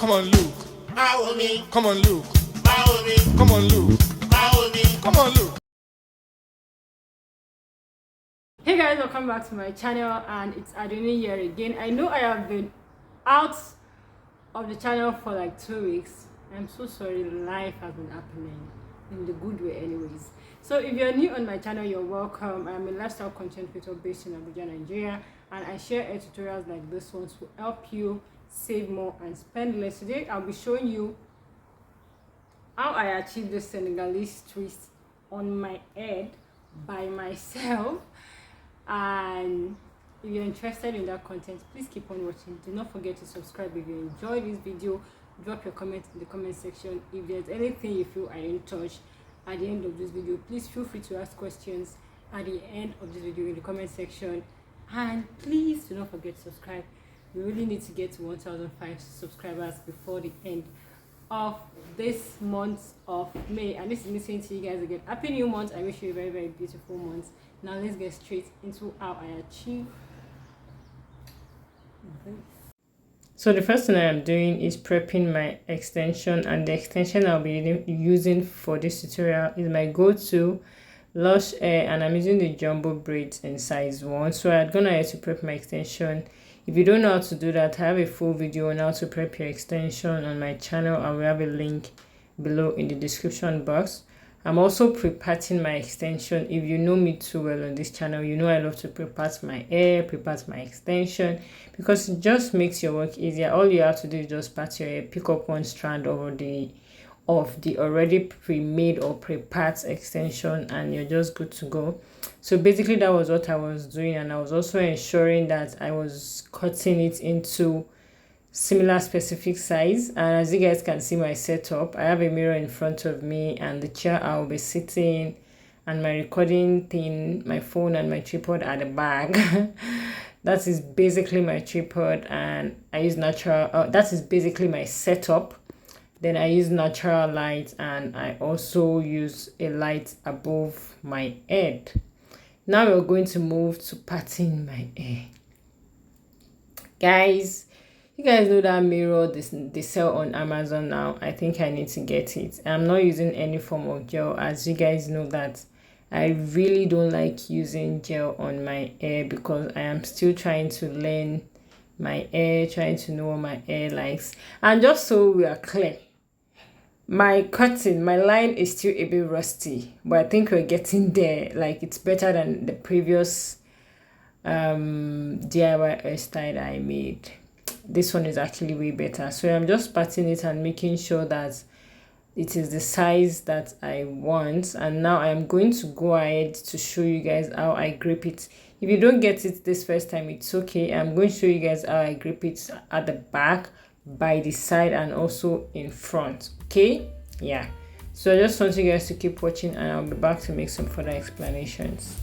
Come on, Luke. Come on, Luke. Come on, Luke. Come on, Luke. Hey guys, welcome back to my channel, and it's Adunni here again. I know I have been out of the channel for like 2 weeks. I'm so sorry. Life has been happening in the good way anyways. So if you're new on my channel, you're welcome. I'm a lifestyle content creator based in Abuja, Nigeria, and I share tutorials like this one to help you save more and spend less. Today I'll be showing you how I achieved the Senegalese twist on my head by myself. And if you're interested in that content, please keep on watching. Do not forget to subscribe. If you enjoyed this video, drop your comment in the comment section. If there's anything you feel I didn't touch at the end of this video, please feel free to ask questions at the end of this video in the comment section. And please do not forget to subscribe. We really need to get to 1,005 subscribers before the end of this month of May. And this is me saying to you guys again, happy new month. I wish you a very, very beautiful month. Now let's get straight into how I achieve this. So the first thing I am doing is prepping my extension, and the extension I'll be using for this tutorial is my go-to Lush Hair, and I'm using the jumbo braids in size 1. So I'm gonna have to prep my extension. If you don't know how to do that, I have a full video on how to prep your extension on my channel. I will have a link below in the description box. I'm also pre-parting my extension. If you know me too well on this channel, you know I love to pre-part my hair, pre-part my extension, because it just makes your work easier. All you have to do is just part your hair, pick up one strand of the already pre-made or pre-part extension, and you're just good to go. So basically that was what I was doing, and I was also ensuring that I was cutting it into similar specific size. And as you guys can see my setup, I have a mirror in front of me and the chair I'll be sitting, and my recording thing, my phone and my tripod at the back. That is basically my tripod, and I use natural that is basically my setup. Then I use natural light, and I also use a light above my head. Now we're going to move to parting my hair. Guys, you guys know that mirror they sell on Amazon now. I think I need to get it. I'm not using any form of gel, as you guys know that I really don't like using gel on my hair, because I am still trying to learn my hair, trying to know what my hair likes. And just so we are clear, my cutting, my line is still a bit rusty, but I think we're getting there. Like, it's better than the previous DIY hairstyle I made. This one is actually way better. So I'm just parting it and making sure that it is the size that I want. And now I'm going to go ahead to show you guys how I grip it. If you don't get it this first time, it's okay. I'm going to show you guys how I grip it at the back, by the side, and also in front. Okay, yeah. So I just want you guys to keep watching, and I'll be back to make some further explanations.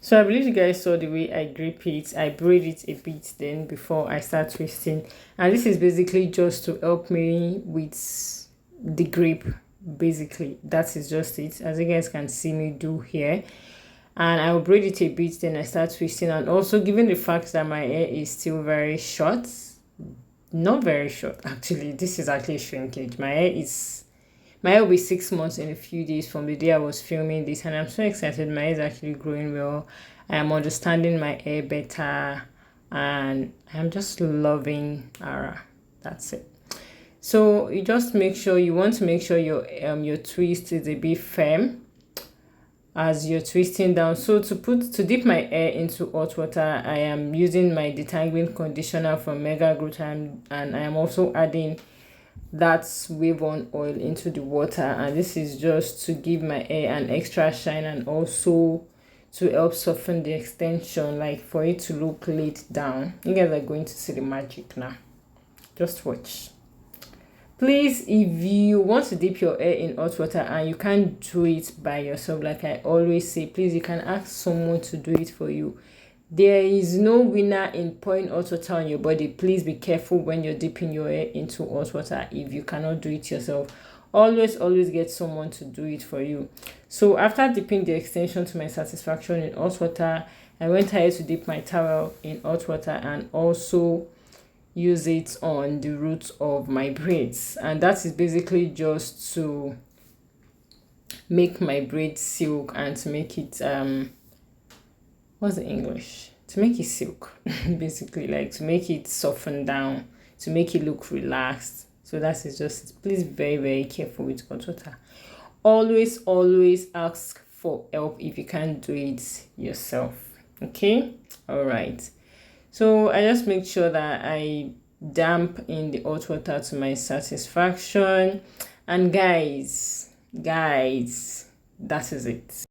So I believe you guys saw the way I grip it. I braid it a bit then before I start twisting. And this is basically just to help me with the grip. Basically, that is just it. As you guys can see me do here. And I will braid it a bit, then I start twisting. And also, given the fact that my hair is still very short, not very short actually, this is actually shrinkage. My hair will be 6 months in a few days from the day I was filming this, and I'm so excited. My hair is actually growing well. I am understanding my hair better, and I'm just loving Ara. That's it. So you just want to make sure your twist is a bit firm as you're twisting down. So to dip my hair into hot water, I am using my detangling conditioner from Mega Growth, and I am also adding that wave on oil into the water, and this is just to give my hair an extra shine and also to help soften the extension, like for it to look laid down. You guys are going to see the magic now. Just watch. Please, if you want to dip your hair in hot water and you can't do it by yourself, like I always say, please, you can ask someone to do it for you. There is no winner in pouring hot water on your body. Please be careful when you're dipping your hair into hot water if you cannot do it yourself. Always get someone to do it for you. So after dipping the extension to my satisfaction in hot water, I went ahead to dip my towel in hot water and also use it on the roots of my braids, and that is basically just to make my braids silk and to make it what's the English, to make it silk basically, like to make it soften down, to make it look relaxed. So that is just, please very careful with hot water. Always ask for help if you can't do it yourself. Okay, all right. So I just make sure that I damp in the hot water to my satisfaction. And guys, that is it.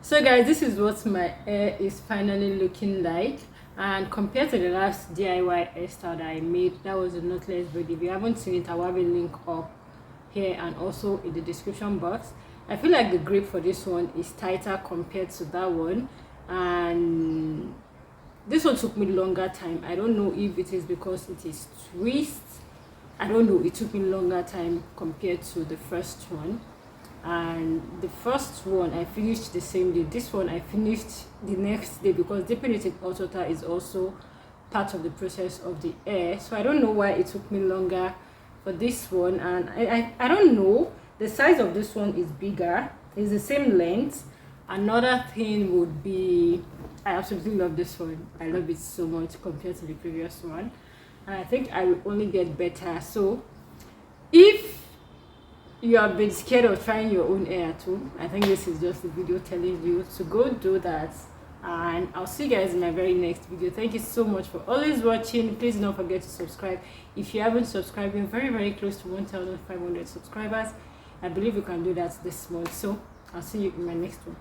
So guys, this is what my hair is finally looking like. And compared to the last DIY hairstyle that I made, that was a knotless braid. If you haven't seen it, I will have a link up here and also in the description box. I feel like the grip for this one is tighter compared to that one, and this one took me longer time. I don't know if it is because it is twist. I don't know. It took me longer time compared to the first one. And the first one I finished the same day. This one I finished the next day because dipping it in hot water is also part of the process of the hair. So I don't know why it took me longer for this one. And I don't know. The size of this one is bigger. It's the same length. Another thing would be, I absolutely love this one. I love it so much compared to the previous one, and I think I will only get better. So if you have been scared of trying your own hair at home, I think this is just a video telling you to go do that, and I'll see you guys in my very next video. Thank you so much for always watching. Please don't forget to subscribe if you haven't subscribed. We're very close to 1,500 subscribers. I believe you can do that this month, so I'll see you in my next one.